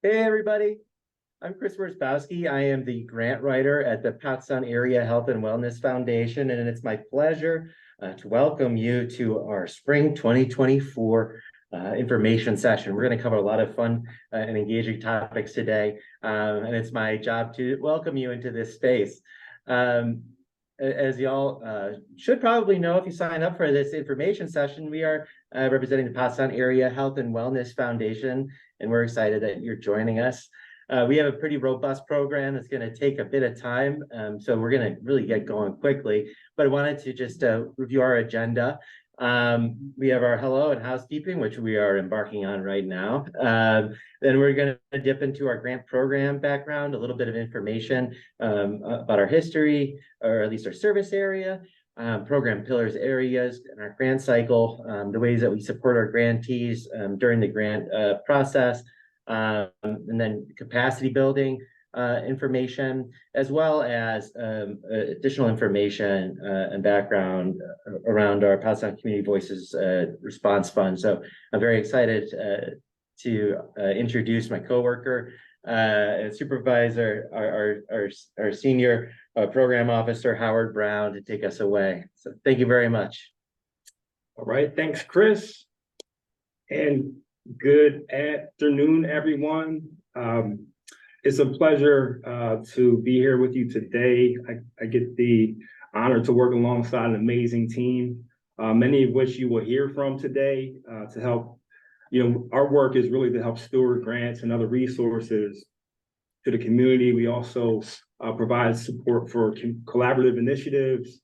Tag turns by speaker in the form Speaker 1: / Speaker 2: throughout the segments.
Speaker 1: Hey, everybody. I'm Chris Worsbowski. I am the grant writer at the Pottstown Area Health and Wellness Foundation, and it's my pleasure to welcome you to our Spring 2024 information session. We're going to cover a lot of fun and engaging topics today, and it's my job to welcome you into this space. As y'all should probably know, if you sign up for this information session, we are representing the Pottstown Area Health and Wellness Foundation, and we're excited that you're joining us. We have a pretty robust program that's going to take a bit of time, so we're going to really get going quickly. But I wanted to just review our agenda. We have our hello and housekeeping, which we are embarking on right now. Then we're going to dip into our grant program background, a little bit of information about our history, or at least our service area, program pillars areas, and our grant cycle, the ways that we support our grantees during the grant process, and then capacity building information, as well as additional information and background around our Pottstown Community Voices Response Fund. So I'm very excited to introduce my coworker and supervisor, our senior program officer, Howard Brown, to take us away. So thank you very much.
Speaker 2: All right, thanks, Chris. And good afternoon, everyone. It's a pleasure to be here with you today. I get the honor to work alongside an amazing team, many of which you will hear from today to help. Our work is really to help steward grants and other resources to the community. We also provide support for collaborative initiatives,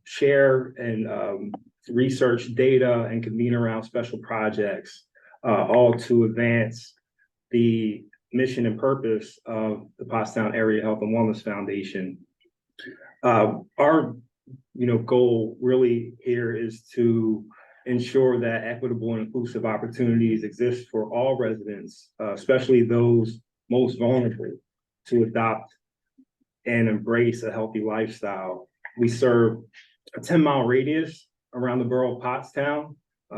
Speaker 2: share and research data, and convene around special projects, all to advance the mission and purpose of the Pottstown Area Health and Wellness Foundation. Our goal really here is to ensure that equitable and inclusive opportunities exist for all residents, especially those most vulnerable, to adopt and embrace a healthy lifestyle. We serve a 10-mile radius around the borough of Pottstown.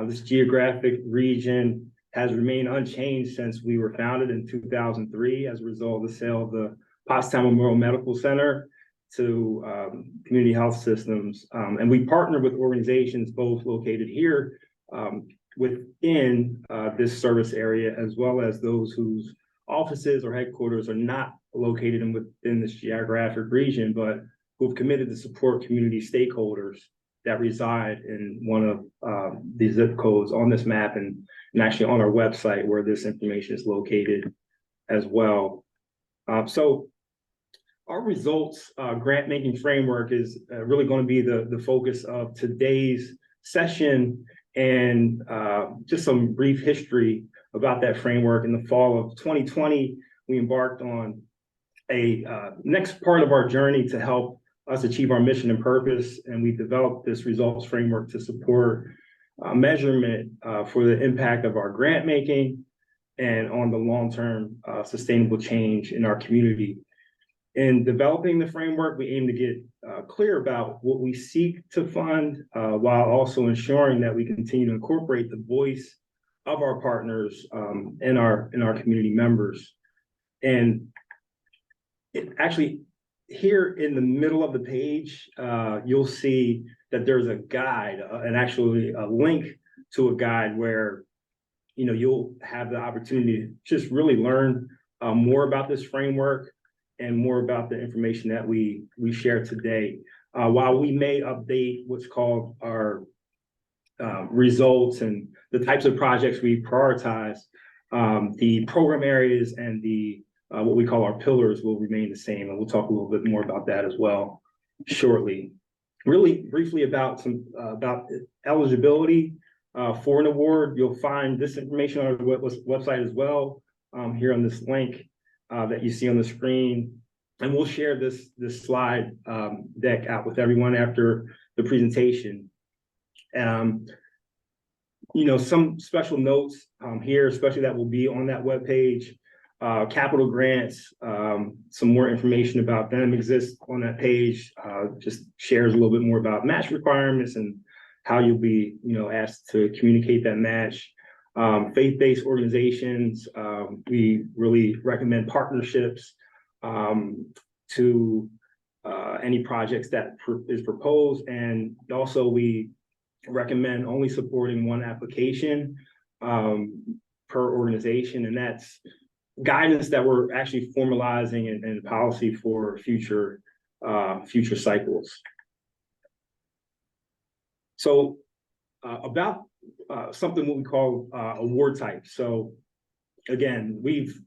Speaker 2: This geographic region has remained unchanged since we were founded in 2003 as a result of the sale of the Pottstown Memorial Medical Center to Community Health Systems. And we partner with organizations both located here within this service area, as well as those whose offices or headquarters are not located within this geographic region, but who have committed to support community stakeholders that reside in one of the zip codes on this map and actually on our website, where this information is located as well. So our results grant making framework is really going to be the focus of today's session, and just some brief history about that framework. In the fall of 2020, we embarked on a next part of our journey to help us achieve our mission and purpose, and we developed this results framework to support measurement for the impact of our grant making and on the long-term sustainable change in our community. In developing the framework, we aim to get clear about what we seek to fund, while also ensuring that we continue to incorporate the voice of our partners and our community members. And here in the middle of the page, you'll see that there's a guide and actually a link to a guide where you'll have the opportunity to just really learn more about this framework and more about the information that we share today. While we may update what's called our results and the types of projects we prioritize, the program areas and the what we call our pillars will remain the same, and we'll talk a little bit more about that as well shortly. Really briefly about eligibility for an award. You'll find this information on our website as well, here on this link that you see on the screen, and we'll share this slide deck out with everyone after the presentation. Some special notes here, especially that will be on that webpage. Capital grants, some more information about them exists on that page. Just shares a little bit more about match requirements and how you'll be, asked to communicate that match. Faith-based organizations, we really recommend partnerships to any projects that is proposed. And also we recommend only supporting one application per organization. And that's guidance that we're actually formalizing and policy for future cycles. So about something what we call award types. So again, we've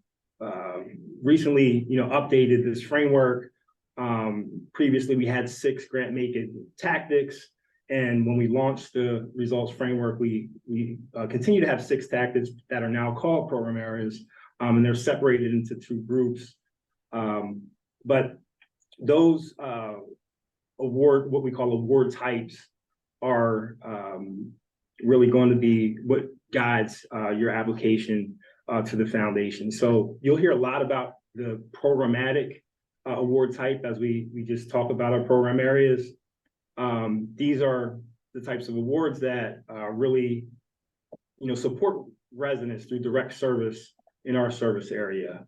Speaker 2: recently, updated this framework. Previously, we had 6 grant making tactics, and when we launched the results framework, we continue to have 6 tactics that are now called program areas, and they're separated into 2 groups. But those what we call award types are really going to be what guides your application to the foundation. So you'll hear a lot about the programmatic award type as we just talk about our program areas. These are the types of awards that really, support residents through direct service in our service area.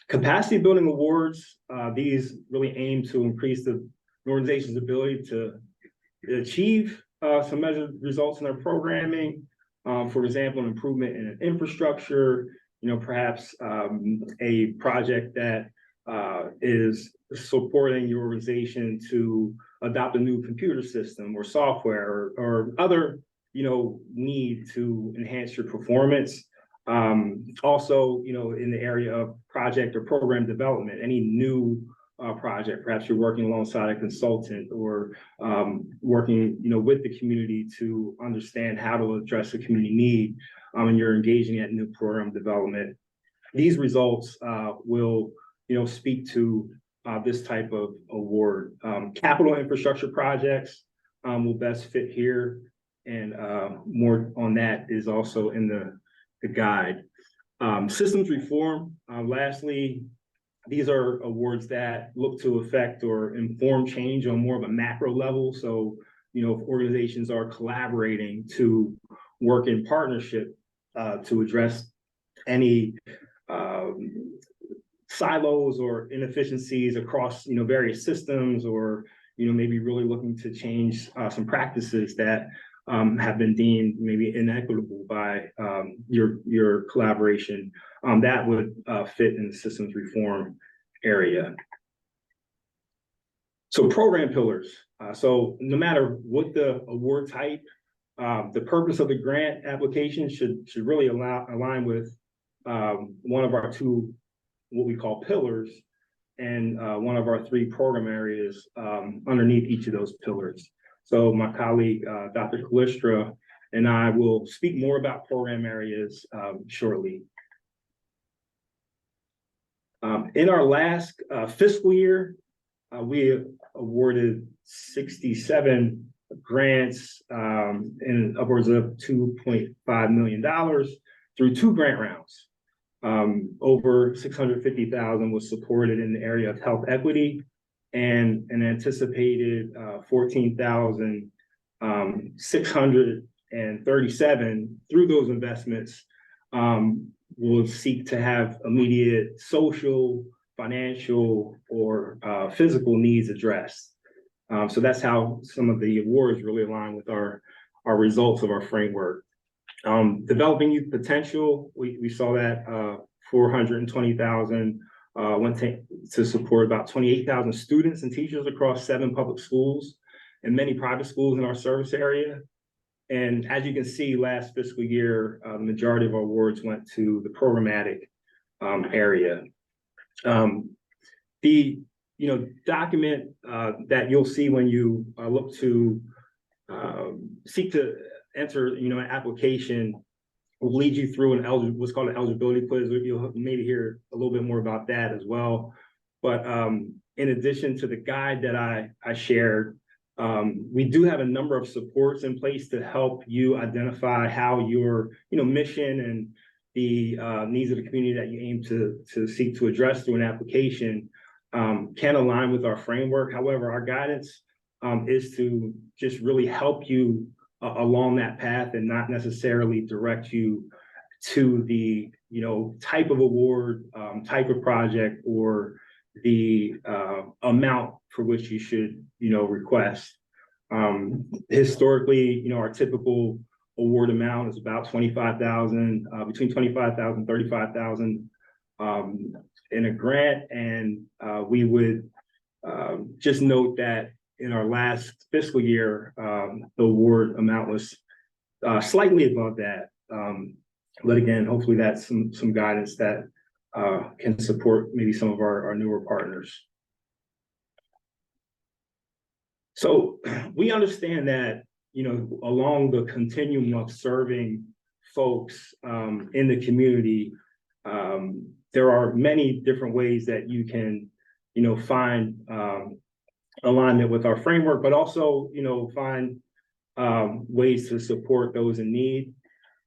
Speaker 2: Capacity building awards, these really aim to increase the organization's ability to achieve some measured results in their programming. For example, an improvement in an infrastructure, perhaps a project that is supporting your organization to adopt a new computer system or software or other, need to enhance your performance. Also, in the area of project or program development, any new project, perhaps you're working alongside a consultant or working, with the community to understand how to address a community need, and you're engaging at new program development. These results will, speak to this type of award. Capital infrastructure projects will best fit here, and more on that is also in the guide. Systems reform, lastly, these are awards that look to affect or inform change on more of a macro level. So, if organizations are collaborating to work in partnership to address any silos or inefficiencies across, various systems, or, maybe really looking to change some practices that have been deemed maybe inequitable by your collaboration, that would fit in the systems reform area. So program pillars. So no matter what the award type, the purpose of the grant application should really align with one of our 2, what we call pillars, and one of our 3 program areas underneath each of those pillars. So my colleague, Dr. Kalistra, and I will speak more about program areas shortly. In our last fiscal year, we awarded 67 grants in upwards of $2.5 million through 2 grant rounds. Over $650,000 was supported in the area of health equity, and an anticipated 14,637 through those investments will seek to have immediate social, financial, or physical needs addressed. So that's how some of the awards really align with our results of our framework. Developing youth potential, we saw that 420,000 went to support about 28,000 students and teachers across 7 public schools and many private schools in our service area. And as you can see, last fiscal year, the majority of our awards went to the programmatic area. The document that you'll see when you look to seek to enter an application will lead you through what's called an eligibility quiz. You'll maybe hear a little bit more about that as well. But in addition to the guide that I shared, we do have a number of supports in place to help you identify how your mission and the needs of the community that you aim to seek to address through an application can align with our framework. However, our guidance is to just really help you along that path and not necessarily direct you to the, type of award, type of project, or the amount for which you should, request. Historically, our typical award amount is about 25,000, between 25,000, 35,000 in a grant. And we would just note that in our last fiscal year, the award amount was slightly above that. But again, hopefully that's some guidance that can support maybe some of our newer partners. So we understand that, along the continuum of serving folks in the community, there are many different ways that you can, find alignment with our framework, but also, find ways to support those in need.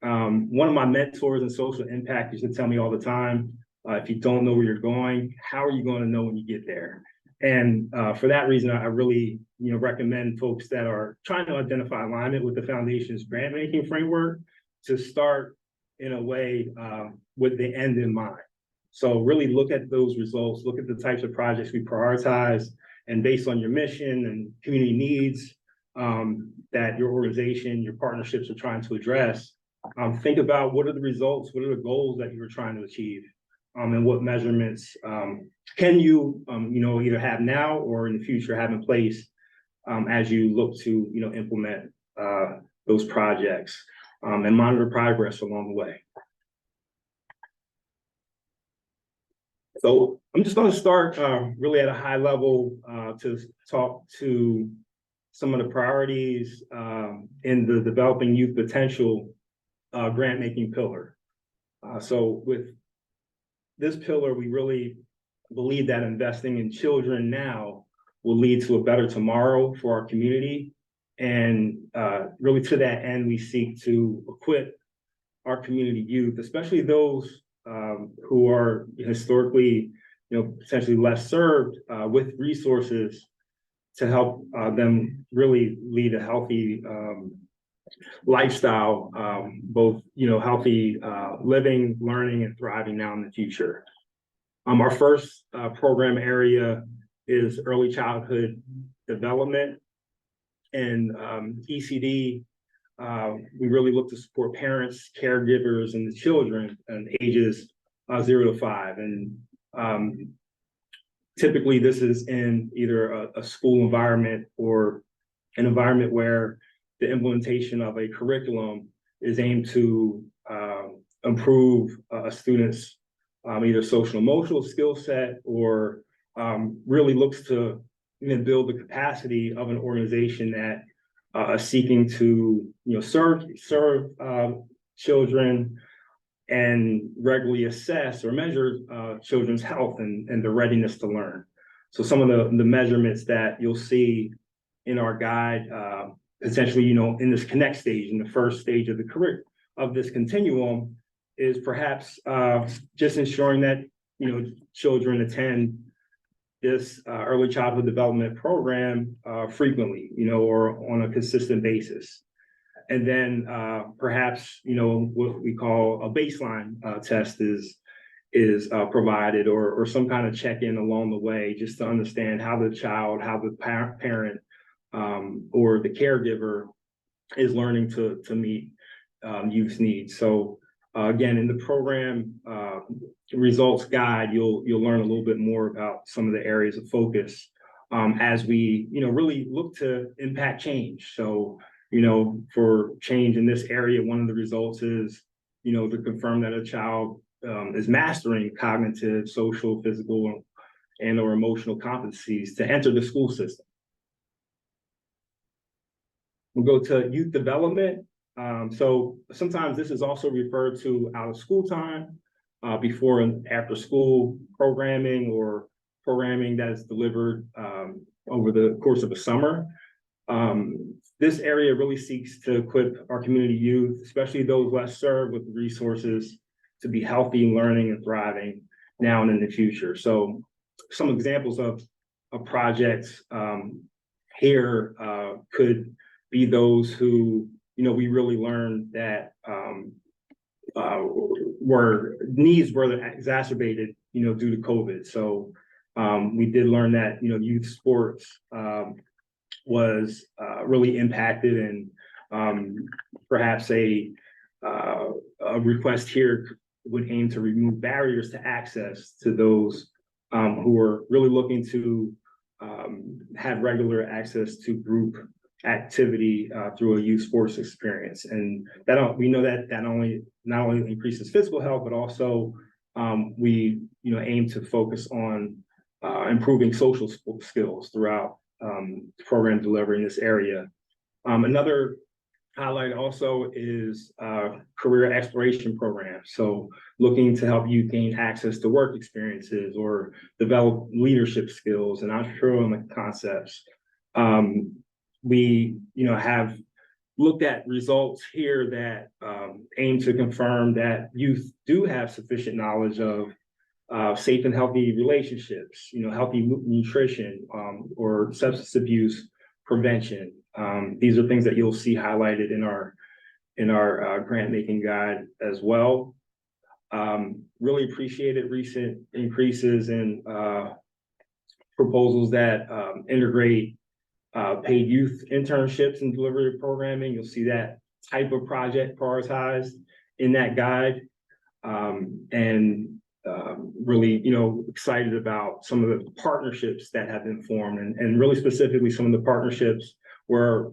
Speaker 2: One of my mentors in social impact used to tell me all the time, if you don't know where you're going, how are you going to know when you get there? And for that reason, I really, recommend folks that are trying to identify alignment with the Foundation's grant making framework to start in a way with the end in mind. So really look at those results, look at the types of projects we prioritize, and based on your mission and community needs that your organization, your partnerships are trying to address, think about what are the results, what are the goals that you're trying to achieve, and what measurements can you, either have now or in the future have in place as you look to, implement those projects and monitor progress along the way. So I'm just going to start really at a high level to talk to some of the priorities in the Developing Youth Potential grant making pillar. So with this pillar, we really believe that investing in children now will lead to a better tomorrow for our community. And really to that end, we seek to equip our community youth, especially those who are historically, potentially less served, with resources to help them really lead a healthy lifestyle, both, healthy living, learning, and thriving now in the future. Our first program area is early childhood development. And ECD, we really look to support parents, caregivers, and the children in ages 0 to 5. And typically this is in either a school environment or an environment where the implementation of a curriculum is aimed to improve a student's either social emotional skill set or really looks to build the capacity of an organization that is seeking to serve children and regularly assess or measure children's health and their readiness to learn. So some of the measurements that you'll see in our guide, essentially, in this connect stage, in the first stage of this continuum, is perhaps just ensuring that children attend this early childhood development program frequently, or on a consistent basis. And then perhaps what we call a baseline test is provided, or some kind of check-in along the way, just to understand how the child, how the parent or the caregiver is learning to meet youth's needs. So again, in the program results guide, you'll learn a little bit more about some of the areas of focus as we really look to impact change. So for change in this area, one of the results is to confirm that a child is mastering cognitive, social, physical, and or emotional competencies to enter the school system. We'll go to youth development. So sometimes this is also referred to out of school time, before and after school programming, or programming that is delivered over the course of a summer. This area really seeks to equip our community youth, especially those less served, with the resources to be healthy, learning, and thriving now and in the future. So some examples of projects here could be those who we really learned that needs were exacerbated, due to COVID. So we did learn that, youth sports was really impacted, and perhaps a request here would aim to remove barriers to access to those who are really looking to have regular access to group activity through a youth sports experience. And we know that not only increases physical health, but also we aim to focus on improving social skills throughout program delivery in this area. Another highlight also is career exploration programs. So looking to help youth gain access to work experiences or develop leadership skills and entrepreneurial concepts. We have looked at results here that aim to confirm that youth do have sufficient knowledge of safe and healthy relationships, healthy nutrition, or substance abuse prevention. These are things that you'll see highlighted in our grant making guide as well. Really appreciated recent increases in proposals that integrate paid youth internships and delivery of programming. You'll see that type of project prioritized in that guide. Really, excited about some of the partnerships that have been formed, and really specifically some of the partnerships where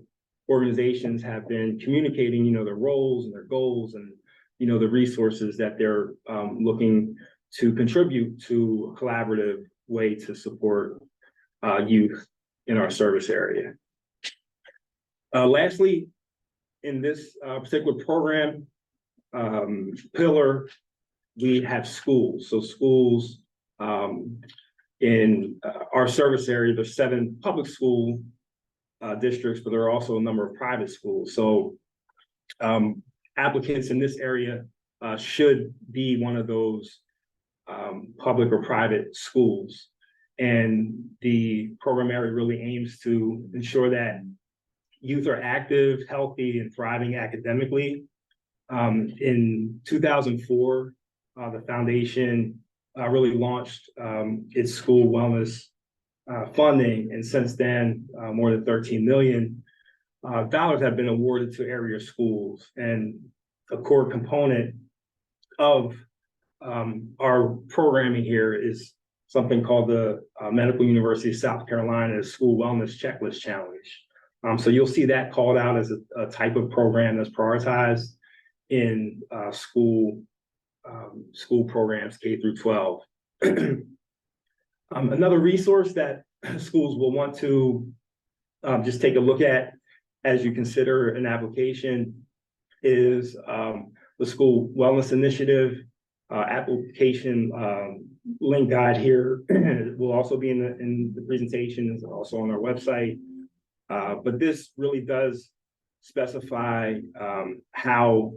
Speaker 2: organizations have been communicating, their roles and their goals, and the resources that they're looking to contribute to a collaborative way to support youth in our service area. Lastly, in this particular program pillar, we have schools. So schools in our service area, there's 7 public school districts, but there are also a number of private schools. So applicants in this area should be one of those public or private schools. And the program area really aims to ensure that youth are active, healthy, and thriving academically. In 2004, the foundation really launched its school wellness funding, and since then, more than $13 million have been awarded to area schools. And a core component of our programming here is something called the Medical University of South Carolina School Wellness Checklist Challenge. So you'll see that called out as a type of program that's prioritized in school programs K through 12. Another resource that schools will want to just take a look at as you consider an application is the School Wellness Initiative application link guide here. Will also be in the presentation, is also on our website. But this really does specify how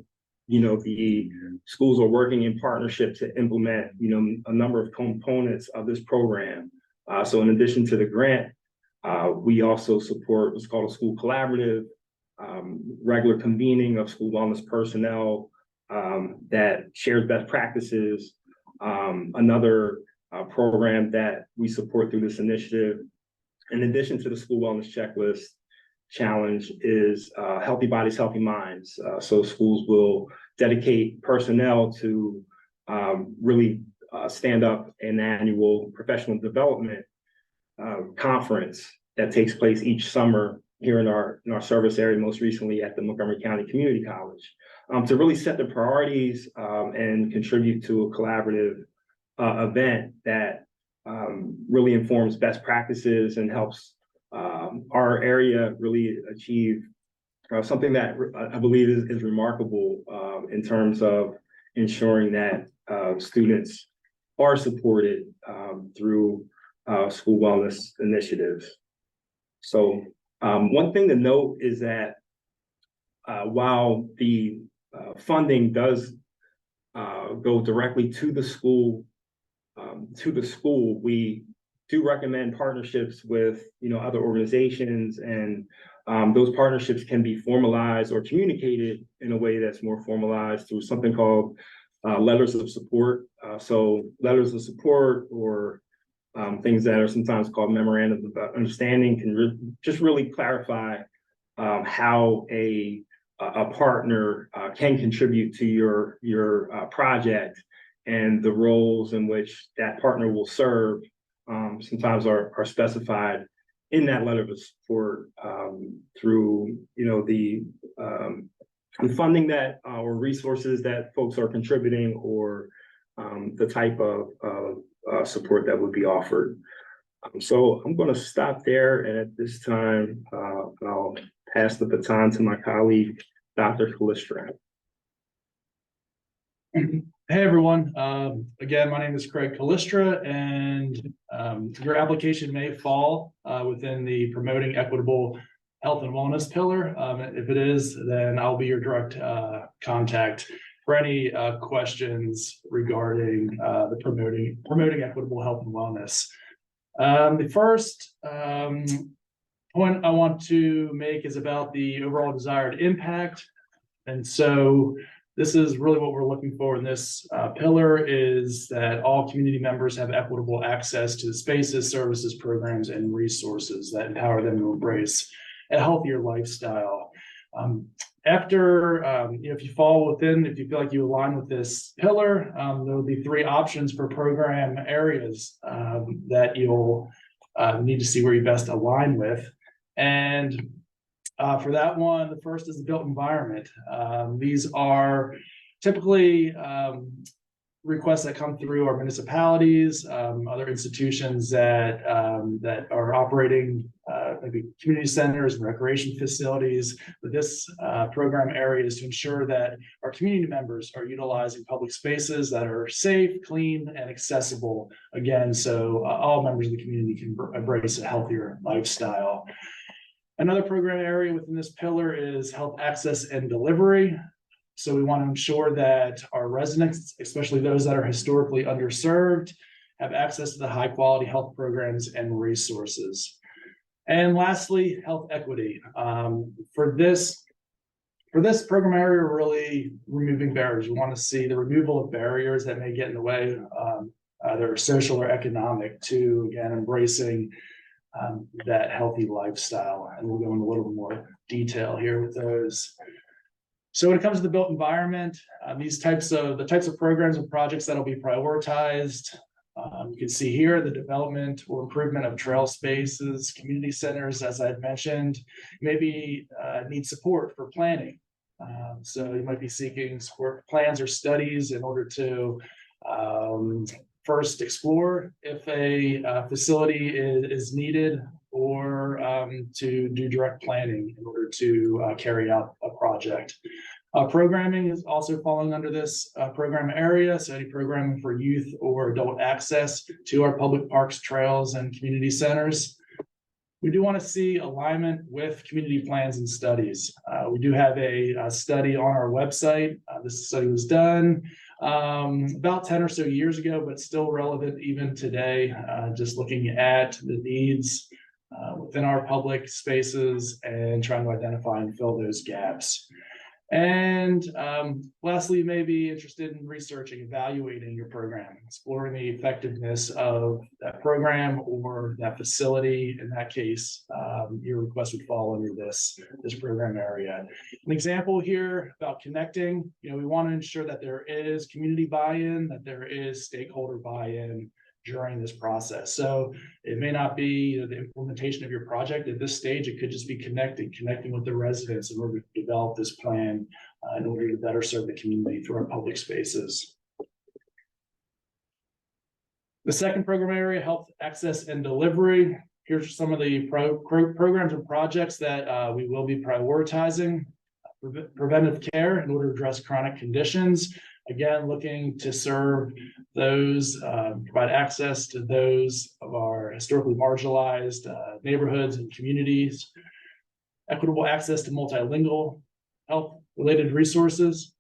Speaker 2: the schools are working in partnership to implement a number of components of this program. So in addition to the grant, we also support what's called a school collaborative, regular convening of school wellness personnel that shares best practices. Another program that we support through this initiative, in addition to the school wellness checklist challenge, is Healthy Bodies, Healthy Minds. So schools will dedicate personnel to really stand up an annual professional development conference that takes place each summer here in our service area, most recently at the Montgomery County Community College, to really set the priorities and contribute to a collaborative event that really informs best practices and helps our area really achieve something that I believe is remarkable in terms of ensuring that students are supported through school wellness initiatives. So one thing to note is that while the funding does go directly to the school, we do recommend partnerships with other organizations and those partnerships can be formalized or communicated in a way that's more formalized through something called letters of support. So letters of support or things that are sometimes called memorandums of understanding can just really clarify how a partner can contribute to your project, and the roles in which that partner will serve sometimes are specified in that letter of support through the funding that or resources that folks are contributing, or the type of support that would be offered. So I'm going to stop there, and at this time I'll pass the baton to my colleague, Dr. Callistra.
Speaker 3: Hey everyone, again, my name is Craig Callistra, and your application may fall within the Promoting Equitable Health and Wellness pillar. If it is, then I'll be your direct contact for any questions regarding the promoting equitable health and wellness. The first point I want to make is about the overall desired impact. And so this is really what we're looking for in this pillar, is that all community members have equitable access to the spaces, services, programs, and resources that empower them to embrace a healthier lifestyle. After, if you fall within, if you feel like you align with this pillar, there will be 3 options for program areas that you'll need to see where you best align with. And for that one, the first is the built environment. These are typically requests that come through our municipalities, other institutions that are operating maybe community centers and recreation facilities. But this program area is to ensure that our community members are utilizing public spaces that are safe, clean, and accessible. Again, so all members of the community can embrace a healthier lifestyle. Another program area within this pillar is health access and delivery. So we want to ensure that our residents, especially those that are historically underserved, have access to the high quality health programs and resources. And lastly, health equity. For this program area, we're really removing barriers. We want to see the removal of barriers that may get in the way, either social or economic, to again embracing that healthy lifestyle. And we'll go into a little bit more detail here with those. So when it comes to the built environment, the types of programs and projects that'll be prioritized, you can see here the development or improvement of trail spaces, community centers, as I've mentioned, maybe need support for planning. So you might be seeking support plans or studies in order to first explore if a facility is needed, or to do direct planning in order to carry out a project. Programming is also falling under this program area. So any programming for youth or adult access to our public parks, trails, and community centers. We do want to see alignment with community plans and studies. We do have a study on our website. This study was done about 10 or so years ago, but still relevant even today, just looking at the needs within our public spaces and trying to identify and fill those gaps. And lastly, you may be interested in researching, evaluating your program, exploring the effectiveness of that program or that facility. In that case, your request would fall under this program area. An example here about connecting, we want to ensure that there is community buy-in, that there is stakeholder buy-in during this process. So it may not be the implementation of your project at this stage. It could just be connecting with the residents in order to develop this plan in order to better serve the community through our public spaces. The second program area, health access and delivery. Here's some of the programs and projects that we will be prioritizing. Preventive care in order to address chronic conditions. Again, looking to serve those, provide access to those of our historically marginalized neighborhoods and communities. Equitable access to multilingual health-related resources.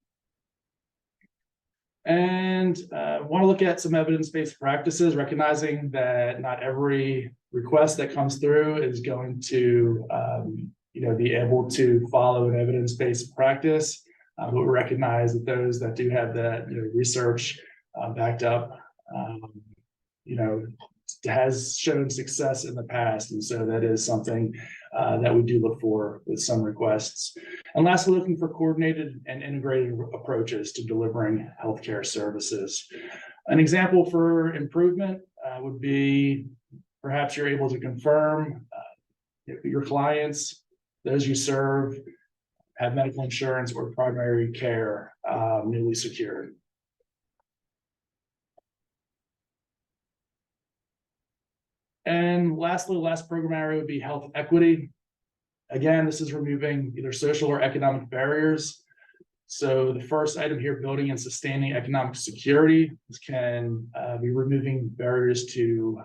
Speaker 3: And want to look at some evidence-based practices, recognizing that not every request that comes through is going to be able to follow an evidence-based practice. But we recognize that those that do have that, research backed up, has shown success in the past. And so that is something that we do look for with some requests. And lastly, looking for coordinated and integrated approaches to delivering healthcare services. An example for improvement would be perhaps you're able to confirm your clients, those you serve, have medical insurance or primary care newly secured. And lastly, the last program area would be health equity. Again, this is removing either social or economic barriers. So the first item here, building and sustaining economic security. This can be removing barriers to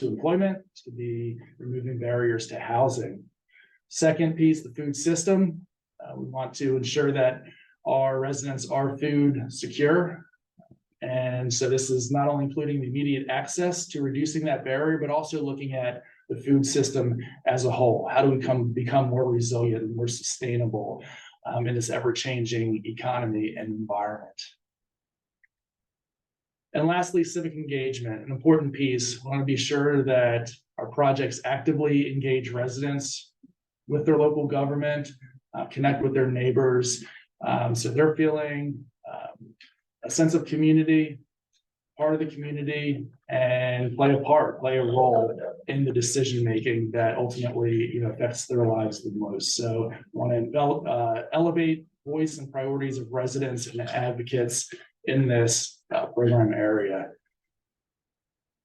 Speaker 3: employment, to be removing barriers to housing. Second piece, the food system. We want to ensure that our residents are food secure. And so this is not only including the immediate access to reducing that barrier, but also looking at the food system as a whole. How do we become more resilient and more sustainable in this ever-changing economy and environment? And lastly, civic engagement, an important piece. We want to be sure that our projects actively engage residents with their local government, connect with their neighbors, so they're feeling a sense of community, part of the community, and play a role in the decision making that ultimately affects their lives the most. So I want to elevate voice and priorities of residents and advocates in this program area.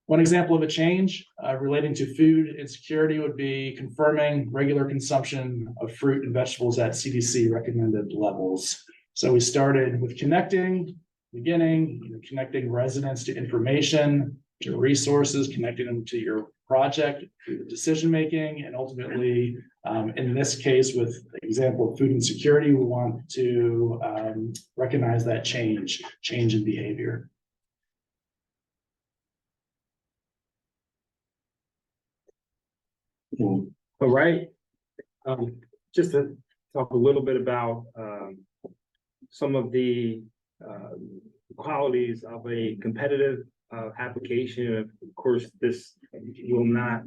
Speaker 3: One example of a change relating to food insecurity would be confirming regular consumption of fruit and vegetables at CDC recommended levels. So we started with connecting residents to information, to resources, connecting them to your project, to decision making, and ultimately, in this case, with the example of food insecurity, we want to recognize that change in behavior.
Speaker 2: All right. Just to talk a little bit about some of the qualities of a competitive application. Of course, this will not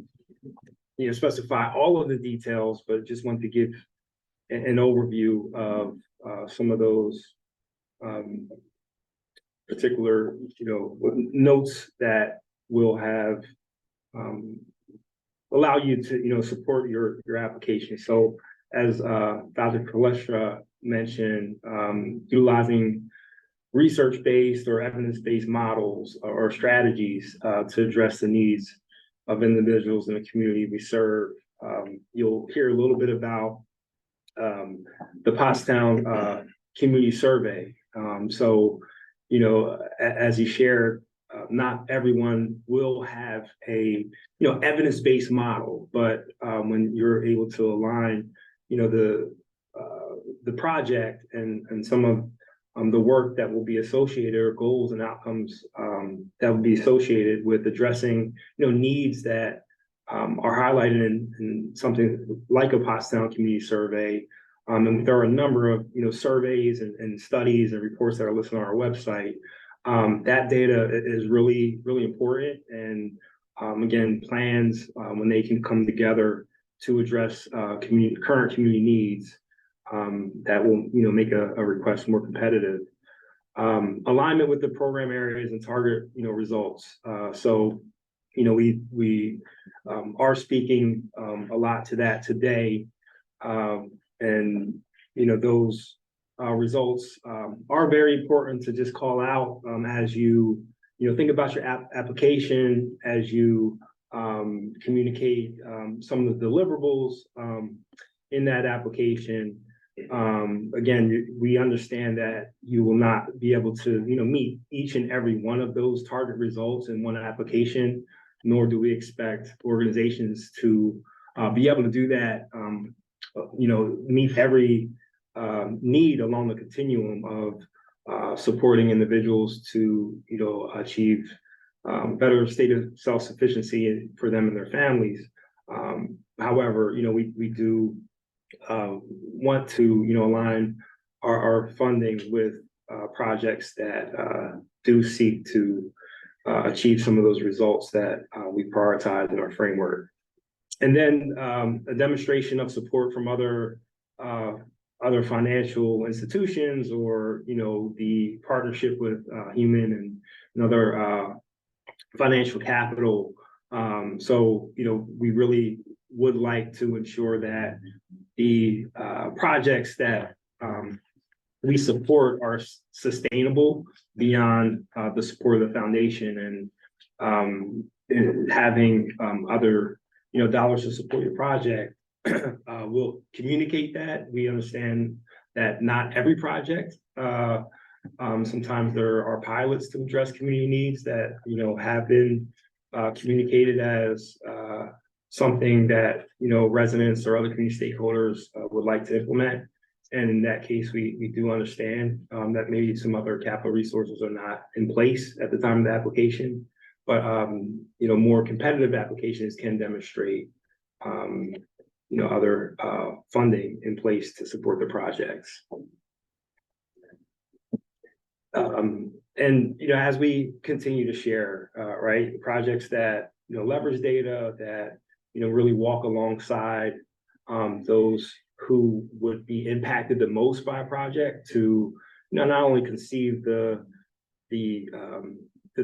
Speaker 2: specify all of the details, but just want to give an overview of some of those particular notes that will have allow you to support your application. So as Dr. Kalestra mentioned, utilizing research-based or evidence-based models or strategies to address the needs of individuals in the community we serve. You'll hear a little bit about the Pottstown community survey. So, as you shared, not everyone will have a evidence-based model, but when you're able to align the project and some of the work that will be associated, or goals and outcomes that will be associated with addressing needs that are highlighted in something like a Pottstown community survey. And there are a number of surveys and studies and reports that are listed on our website. That data is really, really important. And again, plans when they can come together to address current community needs, that will make a request more competitive. Alignment with the program areas and target results. So we are speaking a lot to that today, and those results are very important to just call out as you think about your application, as you communicate some of the deliverables in that application. Again, we understand that you will not be able to meet each and every one of those target results in one application, nor do we expect organizations to be able to do that, meet every need along the continuum of supporting individuals to achieve better state of self-sufficiency for them and their families. However, we do want to, align our funding with projects that do seek to achieve some of those results that we prioritize in our framework. And then a demonstration of support from other financial institutions, or the partnership with human and other financial capital. So we really would like to ensure that the projects that we support are sustainable beyond the support of the foundation, and having other dollars to support your project. We'll communicate that. We understand that not every project, sometimes there are pilots to address community needs that have been communicated as something that residents or other community stakeholders would like to implement. And in that case, we do understand that maybe some other capital resources are not in place at the time of the application, but more competitive applications can demonstrate other funding in place to support the projects. And as we continue to share, right, projects that leverage data, that really walk alongside those who would be impacted the most by a project, to not only conceive the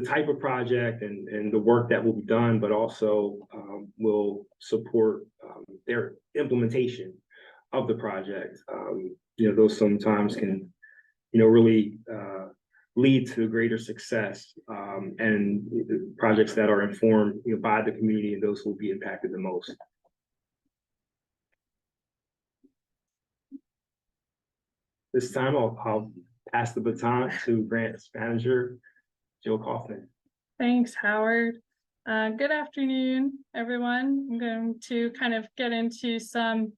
Speaker 2: type of project and the work that will be done, but also will support their implementation of the project. Those sometimes can really lead to greater success, and projects that are informed by the community and those who will be impacted the most. This time I'll pass the baton to Grants Manager Jill Kaufman.
Speaker 4: Thanks, Howard. Good afternoon, everyone. I'm going to kind of get into some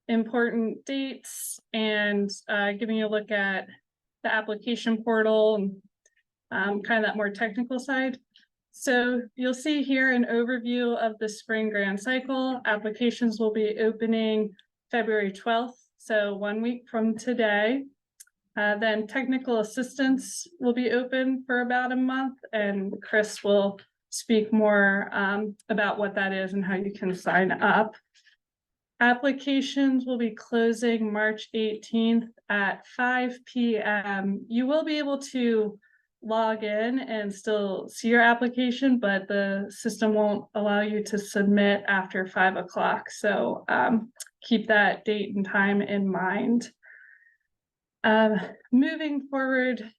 Speaker 4: important dates and giving you a look at the application portal and kind of that more technical side. So you'll see here an overview of the spring grant cycle. Applications will be opening February 12th, so 1 week from today. Then technical assistance will be open for about a month, and Chris will speak more about what that is and how you can sign up. Applications will be closing March 18th at 5 p.m. You will be able to log in and still see your application, but the system won't allow you to submit after 5 o'clock. So keep that date and time in mind. Moving forward,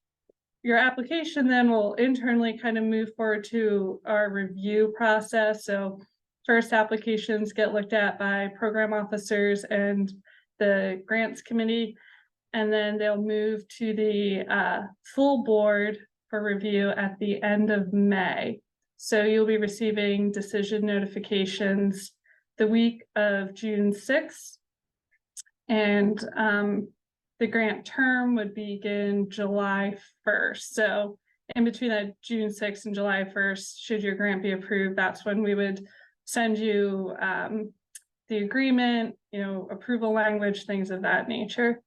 Speaker 4: your application then will internally kind of move forward to our review process. So first, applications get looked at by program officers and the grants committee, and then they'll move to the full board for review at the end of May. So you'll be receiving decision notifications the week of June 6th. And the grant term would begin July 1st. So in between that June 6th and July 1st, should your grant be approved, that's when we would send you the agreement, approval language, things of that nature.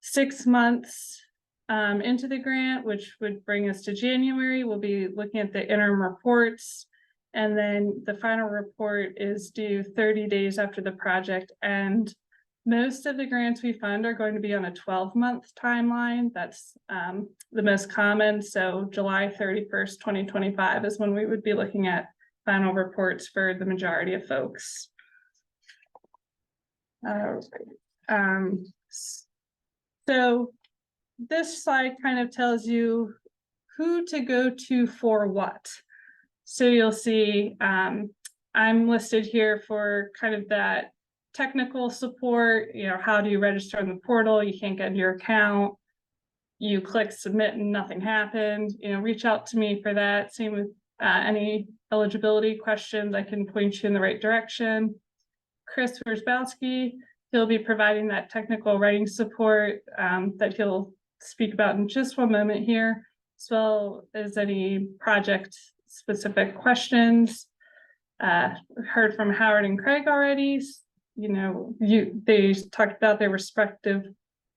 Speaker 4: 6 months into the grant, which would bring us to January, we'll be looking at the interim reports. And then the final report is due 30 days after the project end. Most of the grants we fund are going to be on a 12-month timeline. That's the most common. So July 31st, 2025 is when we would be looking at final reports for the majority of folks. So this slide kind of tells you who to go to for what. So you'll see I'm listed here for kind of that technical support. How do you register on the portal? You can't get into your account. You click submit and nothing happened. Reach out to me for that. Same with any eligibility questions. I can point you in the right direction. Chris Wierzbowski, he'll be providing that technical writing support that he'll speak about in just one moment here, as well as any project specific questions. Heard from Howard and Craig already. they talked about their respective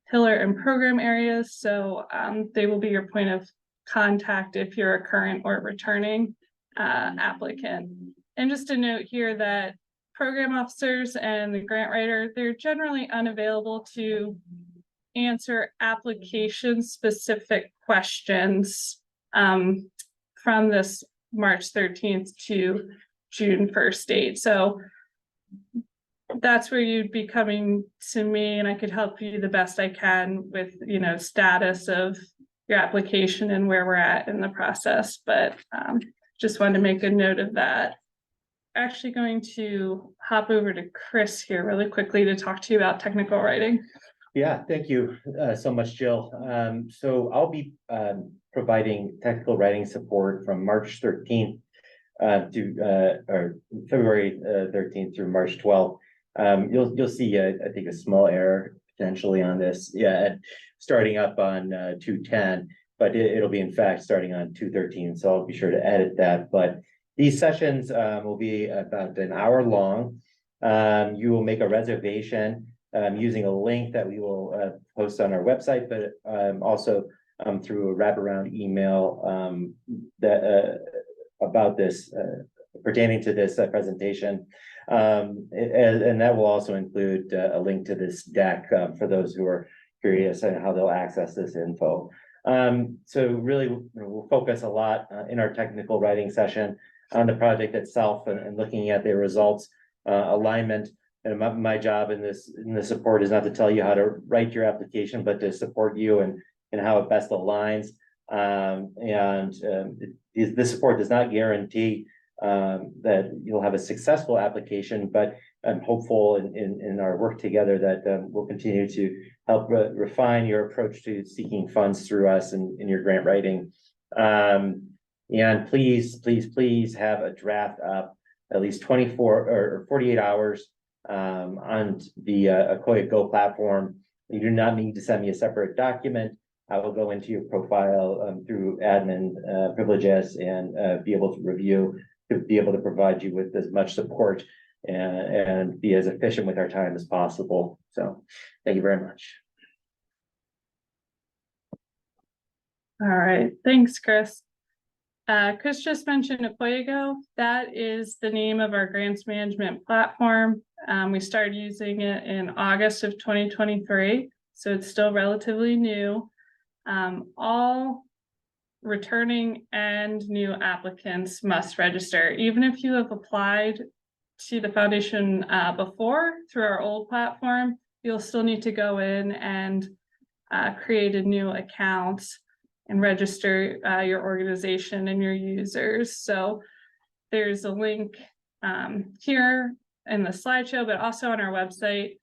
Speaker 4: pillar and program areas. So they will be your point of contact if you're a current or returning applicant. And just a note here that program officers and the grant writer, they're generally unavailable to answer application specific questions from this March 13th to June 1st date. So that's where you'd be coming to me, and I could help you the best I can with, status of your application and where we're at in the process. But just wanted to make a note of that. Actually going to hop over to Chris here really quickly to talk to you about technical writing.
Speaker 1: Yeah, thank you so much, Jill. So I'll be providing technical writing support from March 13th or February 13th through March 12th. You'll see, I think, a small error potentially on this. Yeah, starting up on 2/10, but it'll be in fact starting on 2/13. So I'll be sure to edit that. But these sessions will be about an hour long. You will make a reservation using a link that we will post on our website, but also through a wraparound email about this pertaining to this presentation. And that will also include a link to this deck for those who are curious on how they'll access this info. So really, we'll focus a lot in our technical writing session on the project itself and looking at their results, alignment. And my job in this support is not to tell you how to write your application, but to support you and how it best aligns. This support does not guarantee that you'll have a successful application, but I'm hopeful in our work together that we'll continue to help refine your approach to seeking funds through us in your grant writing. And please have a draft up at least 24 or 48 hours on the akoyaGO platform. You do not need to send me a separate document. I will go into your profile through admin privileges and be able to review, to be able to provide you with as much support and be as efficient with our time as possible. So thank you very much.
Speaker 4: All right, thanks, Chris. Chris just mentioned akoyaGO. That is the name of our grants management platform. We started using it in August of 2023, so it's still relatively new. All returning and new applicants must register. Even if you have applied to the foundation before through our old platform, you'll still need to go in and create a new account and register your organization and your users. So there's a link here in the slideshow, but also on our website.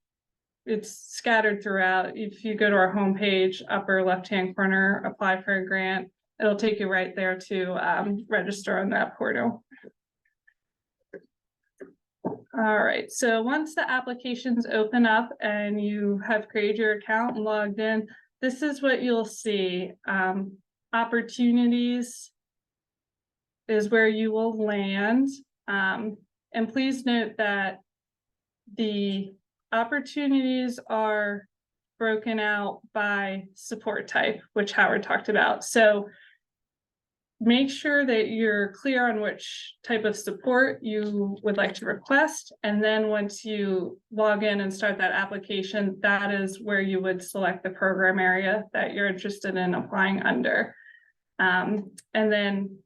Speaker 4: It's scattered throughout. If you go to our homepage, upper left-hand corner, apply for a grant, it'll take you right there to register on that portal. All right, so once the applications open up and you have created your account and logged in, this is what you'll see. Opportunities is where you will land. And please note that the opportunities are broken out by support type, which Howard talked about. So make sure that you're clear on which type of support you would like to request. And then once you log in and start that application, that is where you would select the program area that you're interested in applying under. And then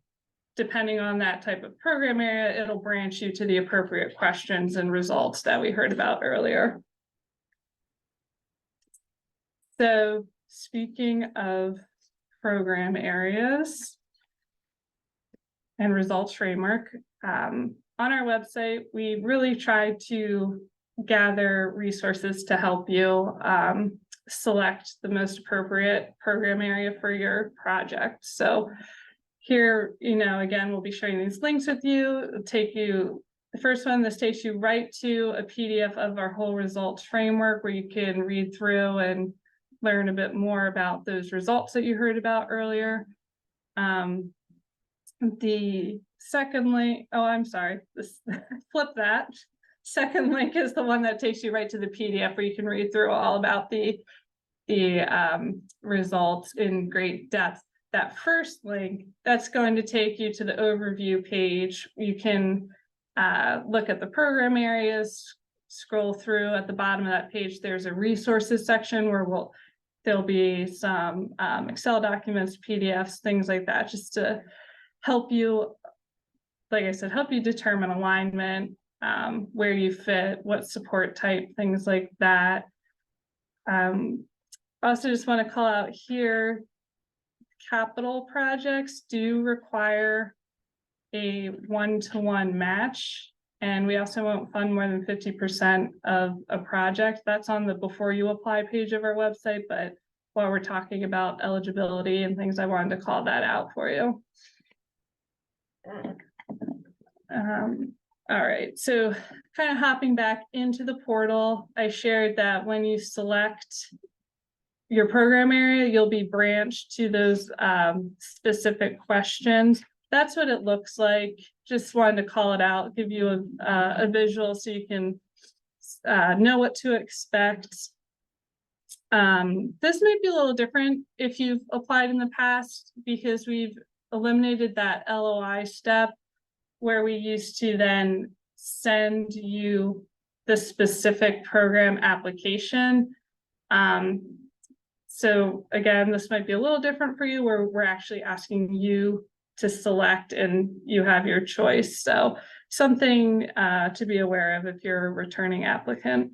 Speaker 4: depending on that type of program area, it'll branch you to the appropriate questions and results that we heard about earlier. So speaking of program areas and results framework, on our website, we really try to gather resources to help you select the most appropriate program area for your project. So here, again, we'll be sharing these links with you. It'll take you, the first one, this takes you right to a PDF of our whole results framework where you can read through and learn a bit more about those results that you heard about earlier. The second link, oh, I'm sorry, flip that. second link is the one that takes you right to the PDF where you can read through all about the results in great depth. That first link, that's going to take you to the overview page. You can look at the program areas, scroll through. At the bottom of that page, there's a resources section where there'll be some Excel documents, PDFs, things like that, just to help you, like I said, help you determine alignment, where you fit, what support type, things like that. Also just want to call out here, capital projects do require a 1-to-1 match. And we also won't fund more than 50% of a project. That's on the before you apply page of our website. But while we're talking about eligibility and things, I wanted to call that out for you. All right, so kind of hopping back into the portal, I shared that when you select your program area, you'll be branched to those specific questions. That's what it looks like. Just wanted to call it out, give you a visual so you can know what to expect. This might be a little different if you've applied in the past, because we've eliminated that LOI step where we used to then send you the specific program application. So again, this might be a little different for you, where we're actually asking you to select and you have your choice. So something to be aware of if you're a returning applicant.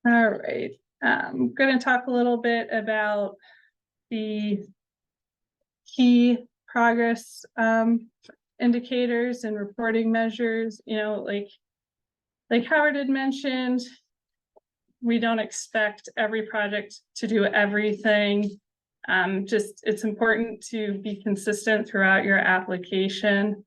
Speaker 4: All right, I'm going to talk a little bit about the key progress indicators and reporting measures. You know, like Howard had mentioned, we don't expect every project to do everything. Just it's important to be consistent throughout your application.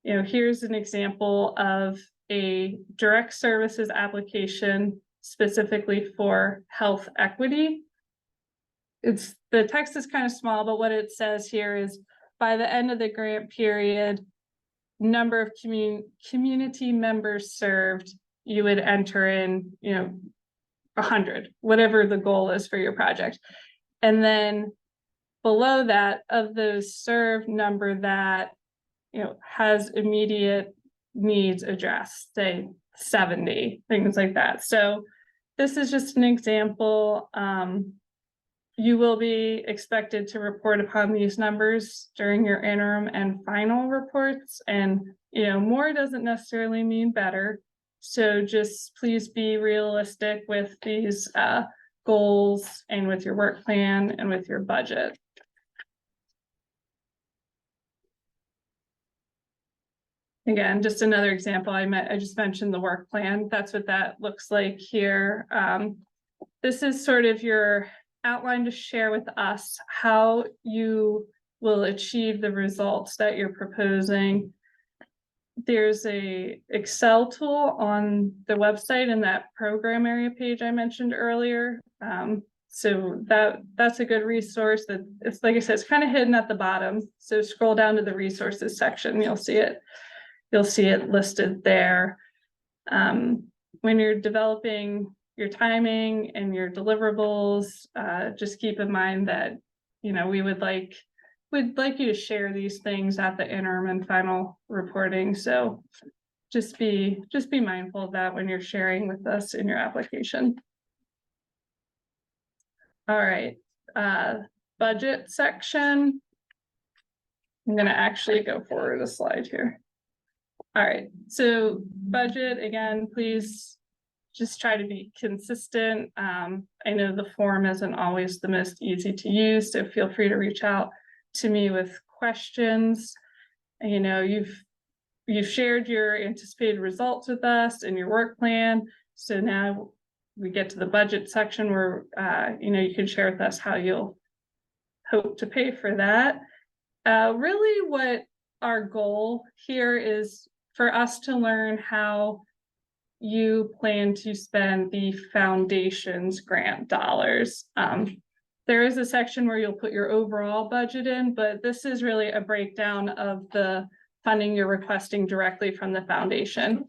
Speaker 4: You know, here's an example of a direct services application specifically for health equity. The text is kind of small, but what it says here is, by the end of the grant period, number of community members served, you would enter in, 100, whatever the goal is for your project. And then below that, of those served, number that, has immediate needs addressed, say 70, things like that. So this is just an example. You will be expected to report upon these numbers during your interim and final reports. And, more doesn't necessarily mean better. So just please be realistic with these goals and with your work plan and with your budget. Again, just another example. I just mentioned the work plan. That's what that looks like here. This is sort of your outline to share with us how you will achieve the results that you're proposing. There's a Excel tool on the website in that program area page I mentioned earlier. So that's a good resource. That it's, like I said, it's kind of hidden at the bottom. So scroll down to the resources section, you'll see it. You'll see it listed there. When you're developing your timing and your deliverables, just keep in mind that, we'd like you to share these things at the interim and final reporting. So just be mindful of that when you're sharing with us in your application. All right, budget section. I'm going to actually go forward a slide here. All right, so budget, again, please just try to be consistent. I know the form isn't always the most easy to use, so feel free to reach out to me with questions. You've shared your anticipated results with us and your work plan. So now we get to the budget section where you can share with us how you'll hope to pay for that. Really what our goal here is for us to learn how you plan to spend the foundation's grant dollars. There is a section where you'll put your overall budget in, but this is really a breakdown of the funding you're requesting directly from the foundation.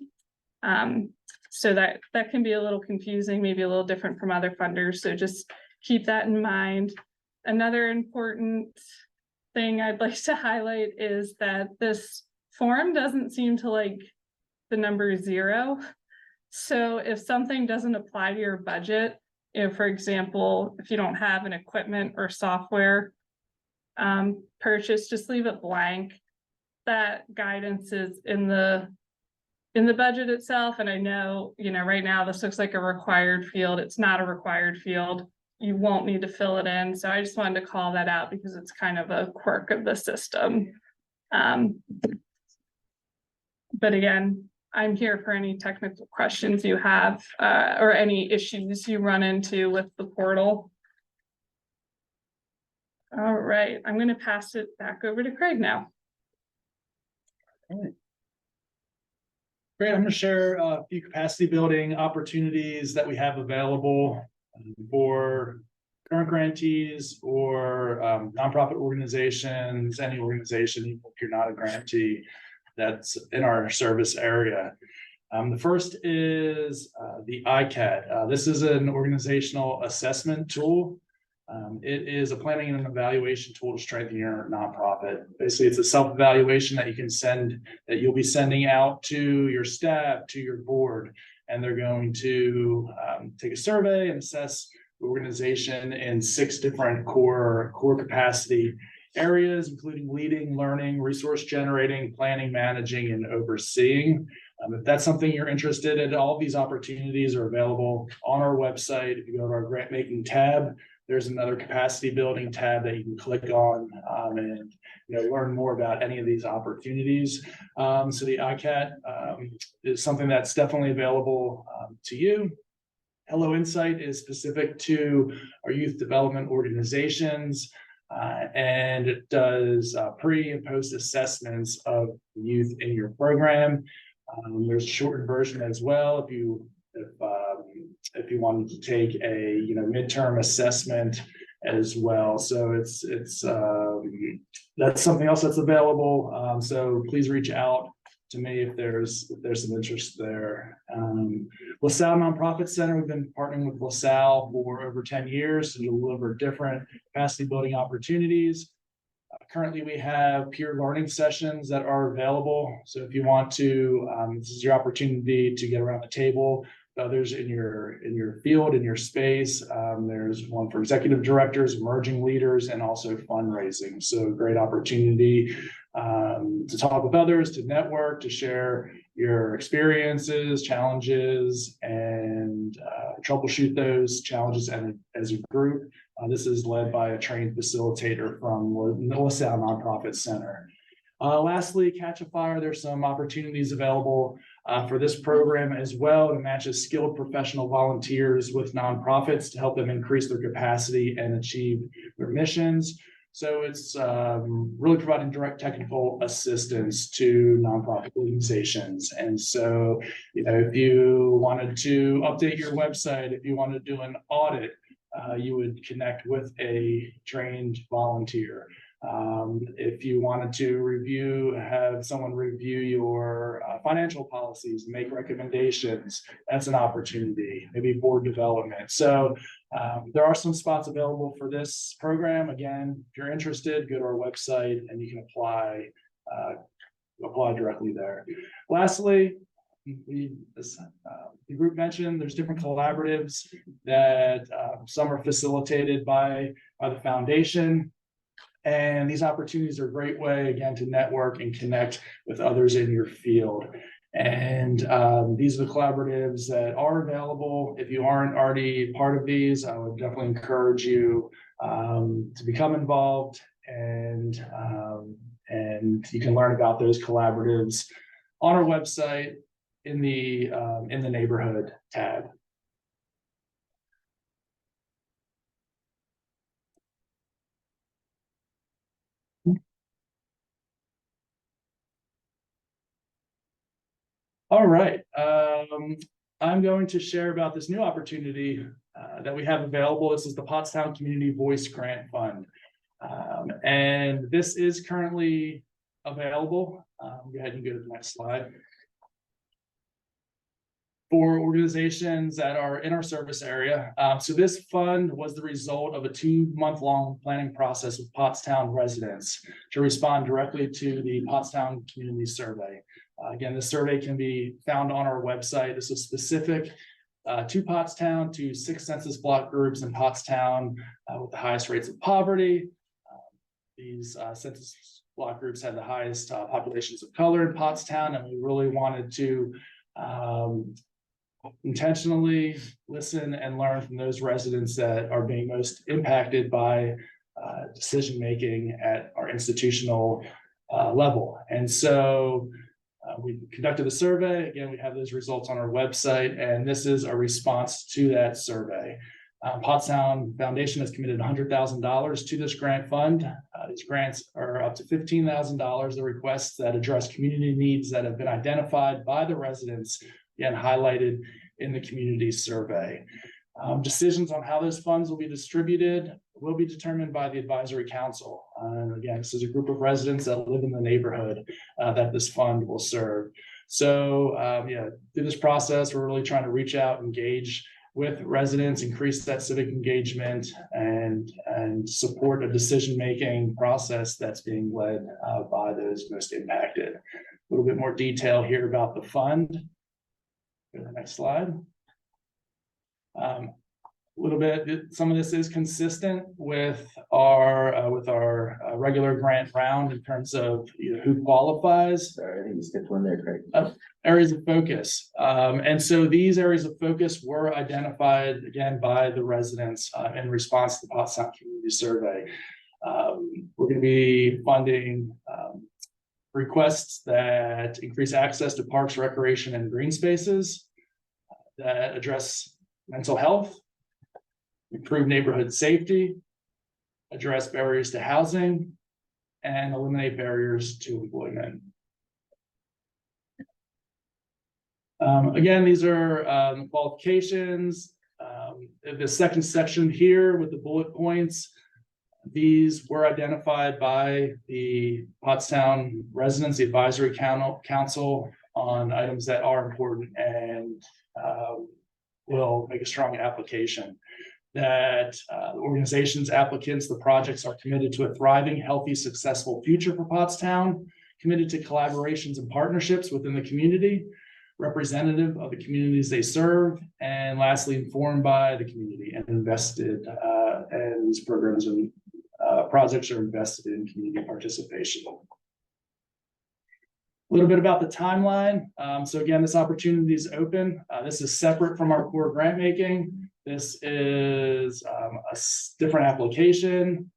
Speaker 4: So that can be a little confusing, maybe a little different from other funders. So just keep that in mind. Another important thing I'd like to highlight is that this form doesn't seem to like the number 0. So if something doesn't apply to your budget, for example, if you don't have an equipment or software purchase, just leave it blank. That guidance is in the budget itself. And I know, right now this looks like a required field. It's not a required field. You won't need to fill it in. So I just wanted to call that out because it's kind of a quirk of the system. But again, I'm here for any technical questions you have, or any issues you run into with the portal. All right, I'm going to pass it back over to Craig now.
Speaker 3: All right. Great, I'm going to share a few capacity building opportunities that we have available for current grantees or nonprofit organizations, any organization, even if you're not a grantee, that's in our service area. The first is the ICAT. This is an organizational assessment tool. It is a planning and an evaluation tool to strengthen your nonprofit. Basically, it's a self-evaluation that you can send, that you'll be sending out to your staff, to your board, and they're going to take a survey and assess the organization in 6 different core capacity areas, including leading, learning, resource generating, planning, managing, and overseeing. If that's something you're interested in, all of these opportunities are available on our website. If you go to our grant making tab, there's another capacity building tab that you can click on and learn more about any of these opportunities. So the ICAT is something that's definitely available to you. Hello Insight is specific to our youth development organizations. And it does pre and post assessments of youth in your program. There's a shortened version as well if you wanted to take a midterm assessment as well. So it's that's something else that's available. So please reach out to me if there's some interest there. LaSalle Nonprofit Center, we've been partnering with LaSalle for over 10 years to deliver different capacity building opportunities. Currently, we have peer learning sessions that are available. So if you want to, this is your opportunity to get around the table with others in your field, in your space. There's one for executive directors, emerging leaders, and also fundraising. So great opportunity to talk with others, to network, to share your experiences, challenges, and troubleshoot those challenges as a group. This is led by a trained facilitator from LaSalle Nonprofit Center. Lastly, Catch a Fire. There's some opportunities available for this program as well to match skilled professional volunteers with nonprofits to help them increase their capacity and achieve their missions. So it's really providing direct technical assistance to nonprofit organizations. And so, if you wanted to update your website, if you want to do an audit, you would connect with a trained volunteer. If you wanted to have someone review your financial policies, make recommendations, that's an opportunity, maybe board development. So there are some spots available for this program. Again, if you're interested, go to our website and you can apply directly there. Lastly, the group mentioned there's different collaboratives that some are facilitated by the foundation. And these opportunities are a great way, again, to network and connect with others in your field. And these are the collaboratives that are available. If you aren't already part of these, I would definitely encourage you to become involved. And you can learn about those collaboratives on our website in the neighborhood tab. All right, I'm going to share about this new opportunity that we have available. This is the Pottstown Community Voice Grant Fund. And this is currently available. Go ahead and go to the next slide. For organizations that are in our service area. So this fund was the result of a 2-month-long planning process with Pottstown residents to respond directly to the Pottstown Community Survey. Again, this survey can be found on our website. This is specific to Pottstown, to 6 census block groups in Pottstown with the highest rates of poverty. These census block groups had the highest populations of color in Pottstown, and we really wanted to intentionally listen and learn from those residents that are being most impacted by decision-making at our institutional level. And so we conducted a survey. Again, we have those results on our website, and this is a response to that survey. Pottstown Foundation has committed $100,000 to this grant fund. These grants are up to $15,000. The requests that address community needs that have been identified by the residents and highlighted in the community survey. Decisions on how those funds will be distributed will be determined by the advisory council. And again, this is a group of residents that live in the neighborhood that this fund will serve. So through this process, we're really trying to reach out, engage with residents, increase that civic engagement, and support a decision-making process that's being led by those most impacted. A little bit more detail here about the fund. Go to the next slide. A little bit, some of this is consistent with our regular grant round in terms of who qualifies.
Speaker 1: Sorry, I think you skipped one there, Craig.
Speaker 3: Areas of focus. And so these areas of focus were identified again by the residents in response to the Pottstown Community Survey. We're going to be funding requests that increase access to parks, recreation, and green spaces, that address mental health, improve neighborhood safety, address barriers to housing, and eliminate barriers to employment. Again, these are qualifications. The second section here with the bullet points, these were identified by the Pottstown residents, the advisory council, on items that are important and will make a strong application. That the organization's applicants, the projects are committed to a thriving, healthy, successful future for Pottstown, committed to collaborations and partnerships within the community, representative of the communities they serve, and lastly, informed by the community and invested, and these programs and projects are invested in community participation. A little bit about the timeline. So again, this opportunity is open. This is separate from our core grant making. This is a different application.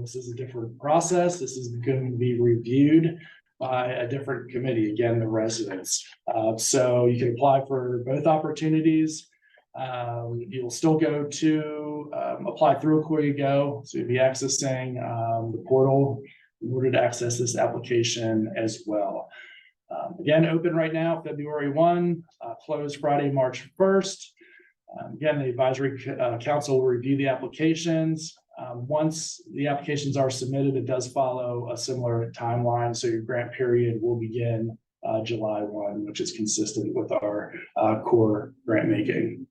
Speaker 3: This is a different process. This is going to be reviewed by a different committee, again, the residents. So you can apply for both opportunities. You'll still go to apply through akoyaGO. So you'll be accessing the portal in order to access this application as well. Again, open right now, February 1, closed Friday, March 1st. Again, the advisory council will review the applications. Once the applications are submitted, it does follow a similar timeline. So your grant period will begin July 1, which is consistent with our core grant making.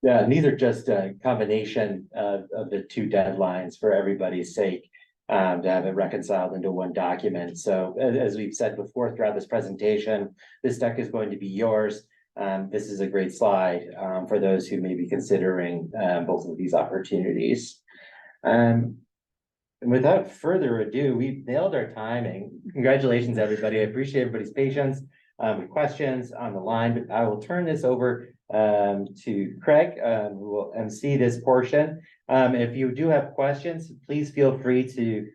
Speaker 1: Yeah, and these are just a combination of the two deadlines for everybody's sake, to have it reconciled into one document. So as we've said before throughout this presentation, this deck is going to be yours. This is a great slide for those who may be considering both of these opportunities. And without further ado, we've nailed our timing. Congratulations, everybody. I appreciate everybody's patience with questions on the line, but I will turn this over to Craig, who will MC this portion. If you do have questions, please feel free to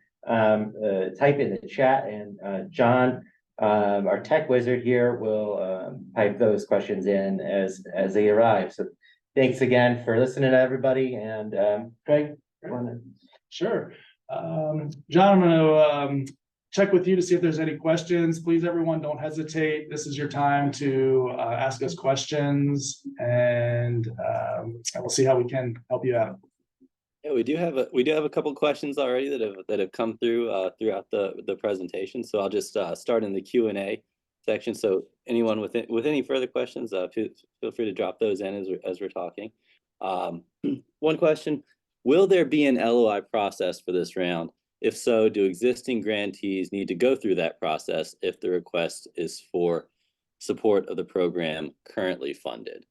Speaker 1: type in the chat, and John, our tech wizard here, will type those questions in as they arrive. So thanks again for listening to everybody, and Craig.
Speaker 3: Sure. John, I'm going to check with you to see if there's any questions. Please, everyone, don't hesitate. This is your time to ask us questions, and we'll see how we can help you out.
Speaker 5: Yeah, we do have a couple questions already that have come through throughout the presentation. So I'll just start in the Q&A section. So anyone with any further questions, feel free to drop those in as we're talking. One question: will there be an LOI process for this round? If so, do existing grantees need to go through that process if the request is for support of the program currently funded?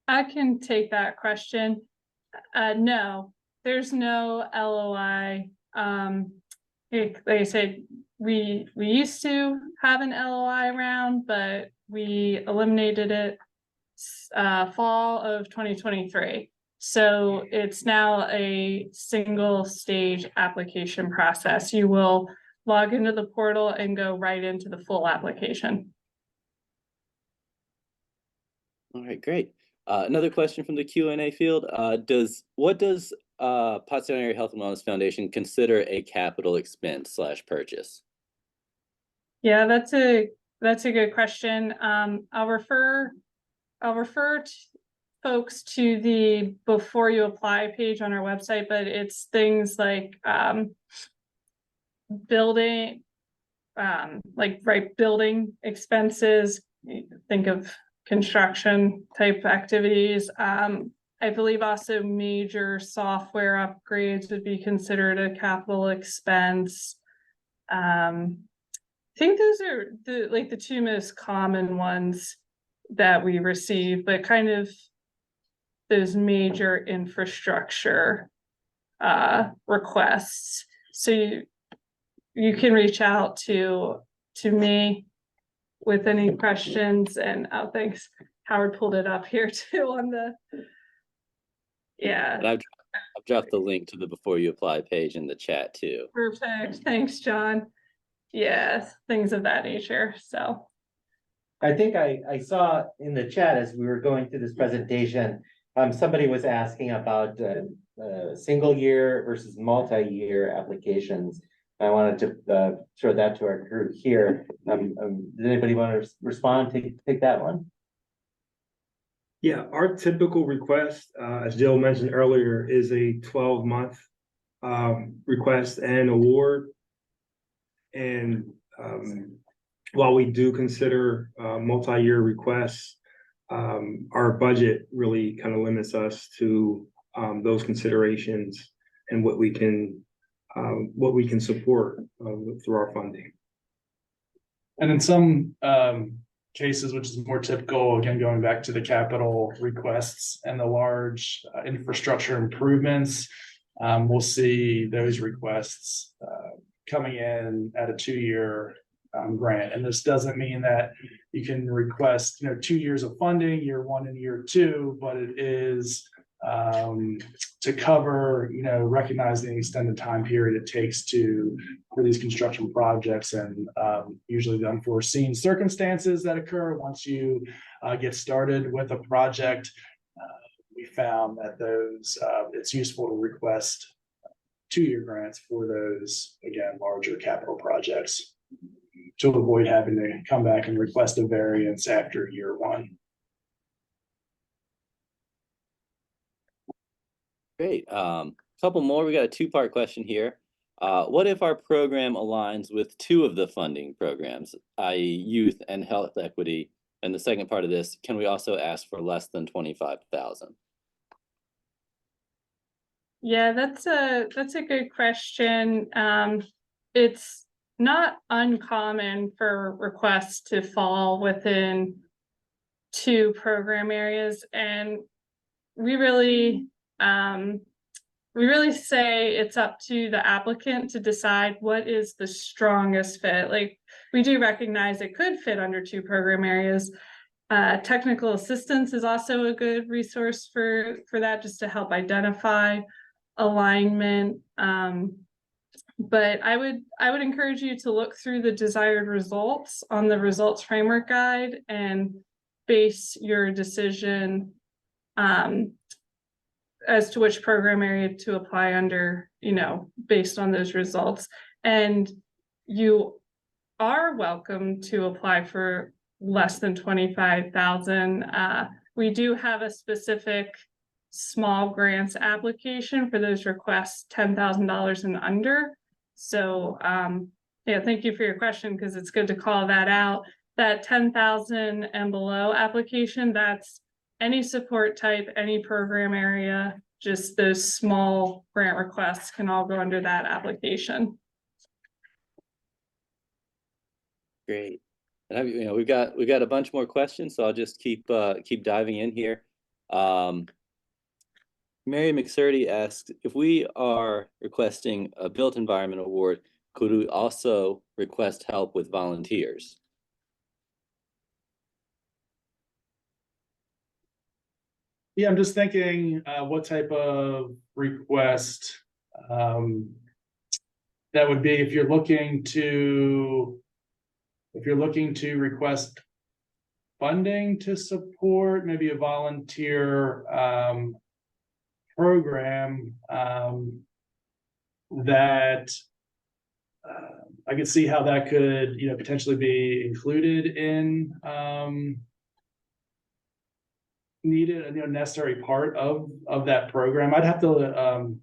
Speaker 4: I can take that question. No, there's no LOI. Like I said, we used to have an LOI round, but we eliminated it fall of 2023. So it's now a single stage application process. You will log into the portal and go right into the full application.
Speaker 5: All right, great. Another question from the Q&A field. What does Pottstown Area Health and Wellness Foundation consider a capital expense / purchase?
Speaker 4: Yeah, that's a good question. I'll refer folks to the before you apply page on our website, but it's things like building building expenses. Think of construction type activities. I believe also major software upgrades would be considered a capital expense. I think those are the two most common ones that we receive, but kind of those major infrastructure requests. So you can reach out to me with any questions, and thanks. Howard pulled it up here too on the, yeah.
Speaker 5: And I've dropped the link to the before you apply page in the chat too.
Speaker 4: Perfect. Thanks, John. Yes, things of that nature. So
Speaker 1: I think I saw in the chat as we were going through this presentation, somebody was asking about single year versus multi-year applications. I wanted to throw that to our group here. Does anybody want to respond? Take that one.
Speaker 2: Yeah, our typical request, as Jill mentioned earlier, is a 12-month request and award. And while we do consider multi-year requests, our budget really kind of limits us to those considerations and what we can support through our funding.
Speaker 3: And in some cases, which is more typical, again, going back to the capital requests and the large infrastructure improvements, we'll see those requests coming in at a 2-year grant. And this doesn't mean that you can request 2 years of funding, year 1 and year 2, but it is to cover, recognizing the extended time period it takes for these construction projects, and usually the unforeseen circumstances that occur once you get started with a project. We found that it's useful to request 2-year grants for those, again, larger capital projects, to avoid having to come back and request a variance after year 1.
Speaker 5: Great. Couple more. We got a 2-part question here. What if our program aligns with 2 of the funding programs, i.e. youth and health equity? And the second part of this, can we also ask for less than 25,000?
Speaker 4: yeah, that's a good question. It's not uncommon for requests to fall within 2 program areas, and we really say it's up to the applicant to decide what is the strongest fit. Like, we do recognize it could fit under 2 program areas. Technical assistance is also a good resource for that, just to help identify alignment. But I would encourage you to look through the desired results on the results framework guide and base your decision as to which program area to apply under, based on those results. And you are welcome to apply for less than 25,000. We do have a specific small grants application for those requests $10,000 and under. So, yeah, thank you for your question, because it's good to call that out. That 10,000 and below application, that's any support type, any program area, just those small grant requests can all go under that application.
Speaker 5: Great. And we've got a bunch more questions, so I'll just keep diving in here. Mary McSurdy asks, if we are requesting a built environment award, could we also request help with volunteers?
Speaker 3: Yeah, I'm just thinking, what type of request that would be if you're looking to request funding to support maybe a volunteer program that I could see how that could, potentially be included in needed, necessary part of that program. I'd have to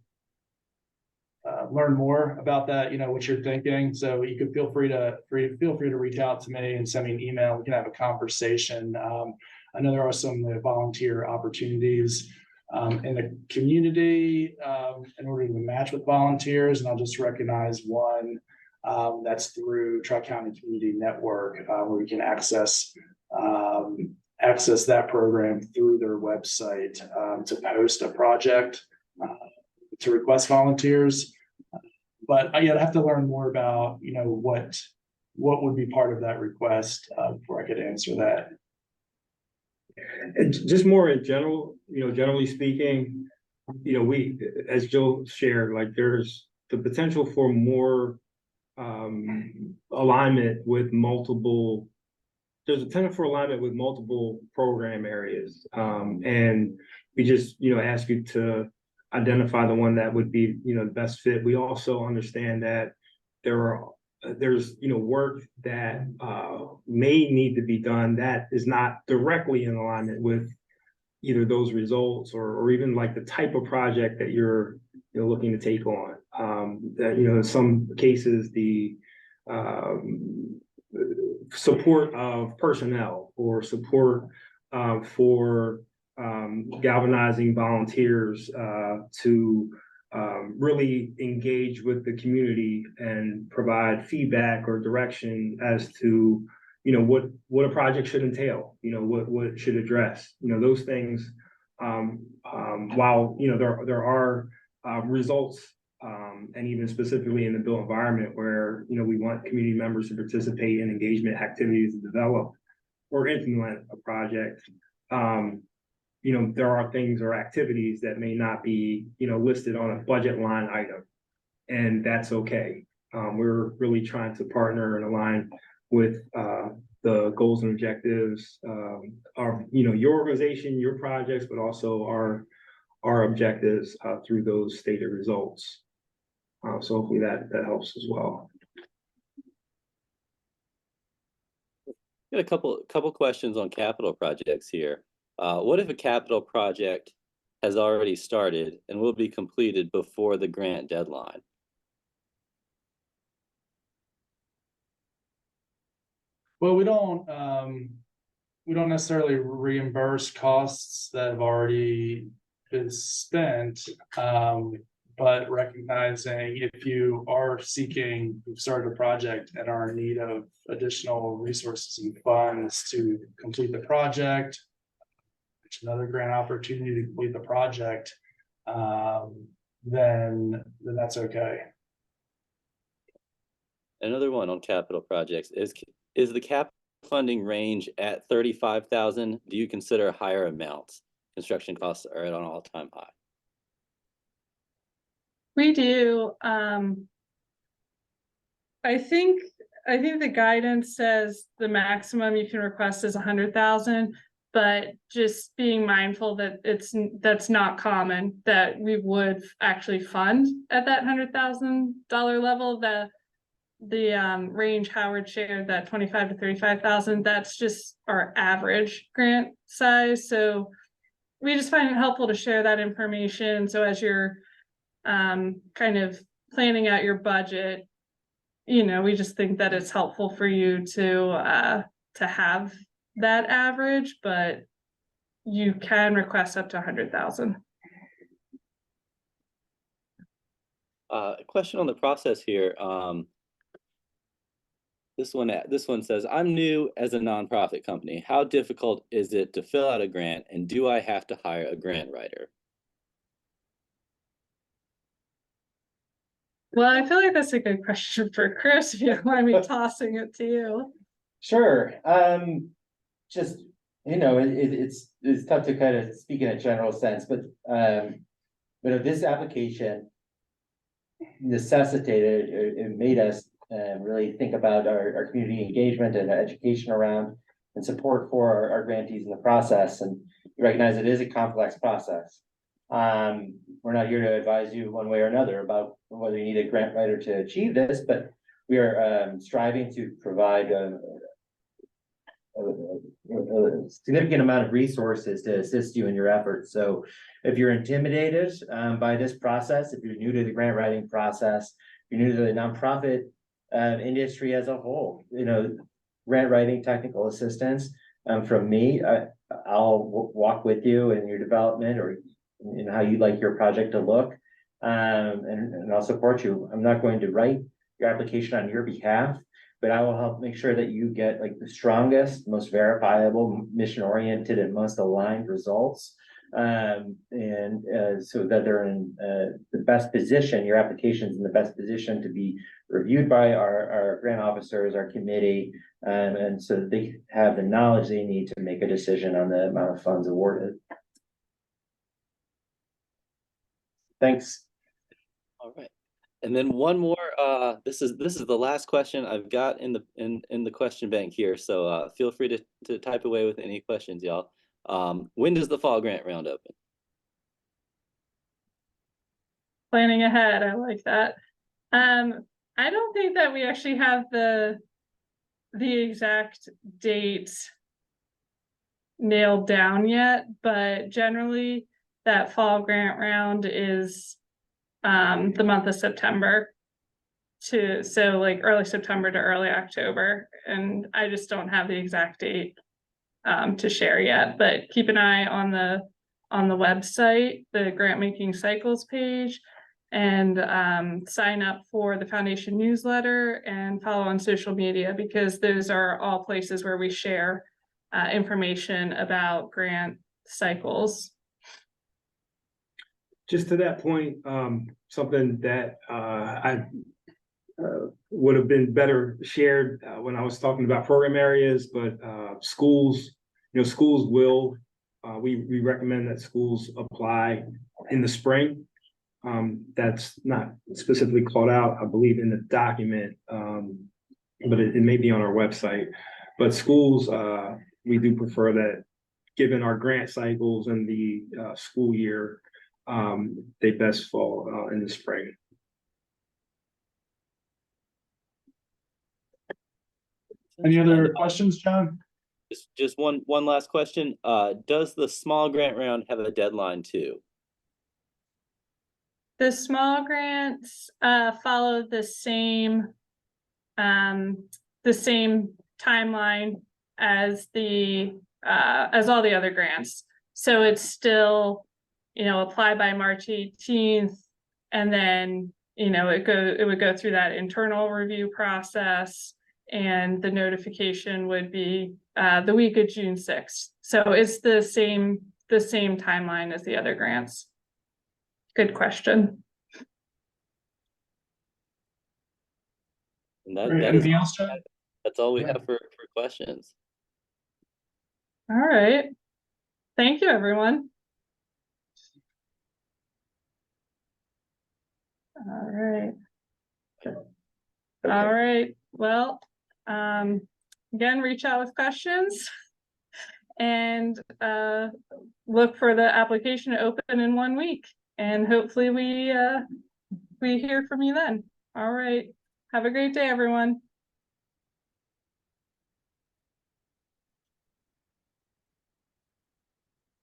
Speaker 3: learn more about that, what you're thinking. So you could feel free to reach out to me and send me an email. We can have a conversation. I know there are some volunteer opportunities in the community in order to match with volunteers, and I'll just recognize one that's through Tri-County Community Network, where we can access that program through their website to post a project to request volunteers. But I'd have to learn more about what would be part of that request before I could answer that.
Speaker 2: And just more in general, generally speaking, we, as Joe shared, like there's the potential for more alignment with multiple. There's a potential for alignment with multiple program areas, and we just ask you to identify the one that would be the best fit. We also understand that there's work that may need to be done that is not directly in alignment with either those results or even like the type of project that you're looking to take on. That in some cases the support of personnel or support for galvanizing volunteers to really engage with the community and provide feedback or direction as to what a project should entail, what it should address, those things. While there are results and even specifically in the built environment where we want community members to participate in engagement activities to develop or implement a project. There are things or activities that may not be, listed on a budget line item, and that's okay. We're really trying to partner and align with the goals and objectives of, your organization, your projects, but also our objectives through those stated results. So hopefully that helps as well.
Speaker 5: Got a couple questions on capital projects here. What if a capital project has already started and will be completed before the grant deadline?
Speaker 3: Well, we don't necessarily reimburse costs that have already been spent, but recognizing if you are you've started a project and are in need of additional resources and funds to complete the project, another grant opportunity to complete the project, then that's okay.
Speaker 5: Another one on capital projects is the cap funding range at 35,000. Do you consider higher amounts? Construction costs are at an all-time high.
Speaker 4: We do. I think the guidance says the maximum you can request is 100,000, but just being mindful that that's not common, that we would actually fund at that $100,000 level. The range Howard shared, that 25 to 35,000, that's just our average grant size. So we just find it helpful to share that information. So as you're kind of planning out your budget, you know, we just think that it's helpful for you to have that average, but you can request up to 100,000.
Speaker 5: A question on the process here. This one says, I'm new as a nonprofit company. How difficult is it to fill out a grant, and do I have to hire a grant writer?
Speaker 4: Well, I feel like that's a good question for Chris, if you don't mind me tossing it to you.
Speaker 1: Sure, just, you know, it's tough to kind of speak in a general sense, but this application necessitated, it made us really think about our community engagement and education around and support for our grantees in the process, and recognize it is a complex process. We're not here to advise you one way or another about whether you need a grant writer to achieve this, but we are striving to provide a significant amount of resources to assist you in your efforts. So if you're intimidated by this process, if you're new to the grant writing process, you're new to the nonprofit industry as a whole, you know, grant writing technical assistance from me, I'll walk with you in your development or in how you'd like your project to look, and I'll support you. I'm not going to write your application on your behalf, but I will help make sure that you get like the strongest, most verifiable, mission-oriented, and most aligned results. So that they're in the best position, your application's in the best position to be reviewed by our grant officers, our committee, and so that they have the knowledge they need to make a decision on the amount of funds awarded. Thanks.
Speaker 5: All right. And then one more, this is the last question I've got in the question bank here. So feel free to type away with any questions, y'all. When does the fall grant round open?
Speaker 4: Planning ahead, I like that. I don't think that we actually have the exact dates nailed down yet, but generally that fall grant round is the month of September so like early September to early October, and I just don't have the exact date to share yet, but keep an eye on the website, the grant making cycles page, and sign up for the foundation newsletter and follow on social media, because those are all places where we share information about grant cycles.
Speaker 2: Just to that point, something that I would have been better shared when I was talking about program areas, but schools, you know, schools will, we recommend that schools apply in the spring. That's not specifically called out, I believe, in the document, but it may be on our website. But schools, we do prefer that, given our grant cycles and the school year, they best fall in the spring.
Speaker 3: Any other questions, John?
Speaker 5: Just one last question. Does the small grant round have a deadline too?
Speaker 4: The small grants follow the same timeline as all the other grants. So it's still, you know, apply by March 18th, and then, you know, it would go through that internal review process, and the notification would be the week of June 6th. So it's the same timeline as the other grants. Good question.
Speaker 5: And
Speaker 3: Anything else, John?
Speaker 5: that's all we have for questions.
Speaker 4: All right. Thank you, everyone. All right.
Speaker 1: Okay.
Speaker 4: All right. Well, again, reach out with questions and look for the application to open in 1 week. And hopefully we hear from you then. All right. Have a great day, everyone.